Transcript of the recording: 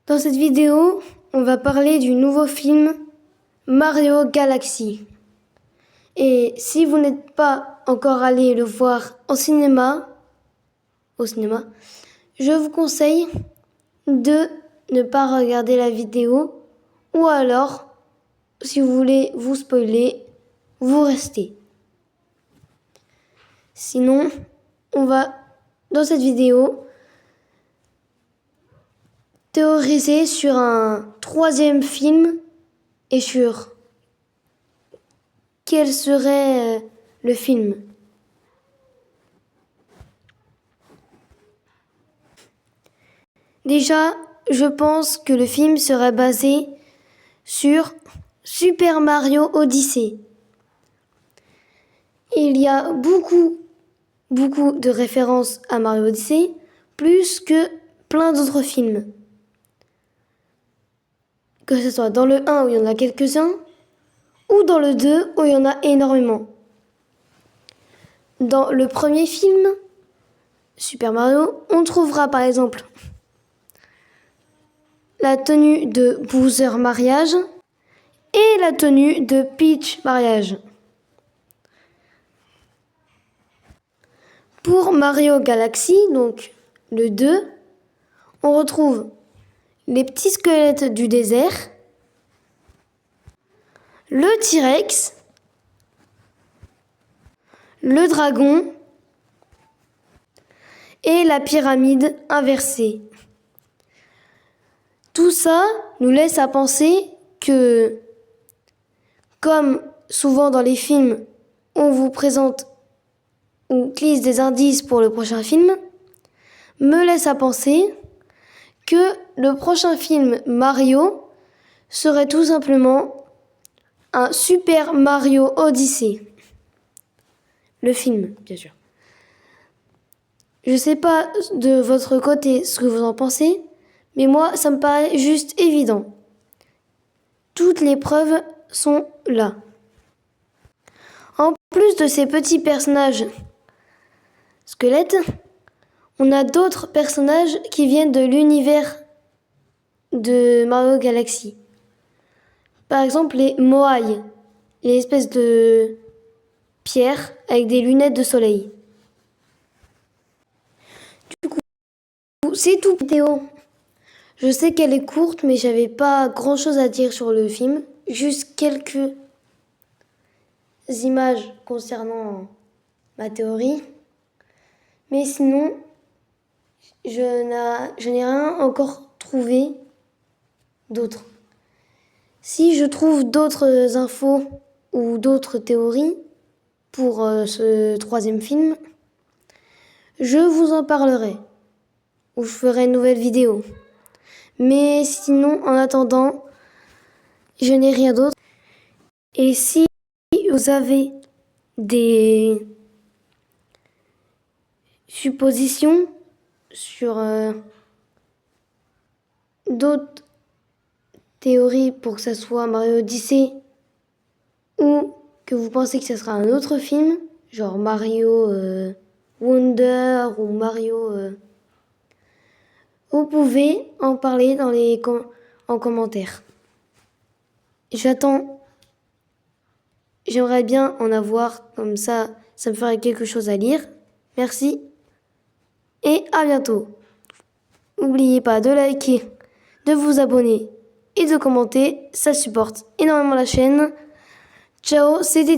Dans cette vidéo, on va parler du nouveau film Mario Galaxy. Et si vous n'êtes pas encore allé le voir au cinéma, je vous conseille de ne pas regarder la vidéo ou alors, si vous voulez vous spoiler, vous restez. Sinon, on va, dans cette vidéo, théoriser sur un troisième film et sur quel serait le film. Déjà, je pense que le film serait basé sur Super Mario Odyssey. Il y a beaucoup de références à Mario Odyssey, plus que plein d'autres films. Que ce soit dans le 1 où il y en a quelques-uns, ou dans le 2 où il y en a énormément. Dans le premier film, Super Mario, on trouvera par exemple la tenue de Bowser mariage et la tenue de Peach mariage. Pour Mario Galaxy, donc le 2, on retrouve les petits squelettes du désert, le T-Rex, le dragon et la pyramide inversée. Tout ça nous laisse à penser que, comme souvent dans les films, on vous présente ou glisse des indices pour le prochain film, me laisse à penser que le prochain film Mario serait tout simplement un Super Mario Odyssey. Le film, bien sûr. Je ne sais pas de votre côté ce que vous en pensez, mais moi, ça me paraît juste évident. Toutes les preuves sont là. En plus de ces petits personnages squelettes, on a d'autres personnages qui viennent de l'univers de Mario Galaxy. Par exemple, les Moai, les espèces de pierres avec des lunettes de soleil. Du coup, c'est tout vidéo. Je sais qu'elle est courte, mais j'avais pas grand chose à dire sur le film. Juste quelques images concernant ma théorie. Mais sinon, je n'ai rien encore trouvé d'autre. Si je trouve d'autres infos ou d'autres théories pour ce troisième film, je vous en parlerai ou je ferai une nouvelle vidéo. Mais sinon, en attendant, je n'ai rien d'autre. Et si vous avez des suppositions sur d'autres théories pour que ça soit Mario Odyssey ou que vous pensez que ce sera un autre film, genre Mario Wonder ou Mario... vous pouvez en parler dans en commentaire. J'aimerais bien en avoir, comme ça me ferait quelque chose à lire. Merci et à bientôt. N'oubliez pas de liker, de vous abonner et de commenter, ça supporte énormément la chaîne. Ciao, c'était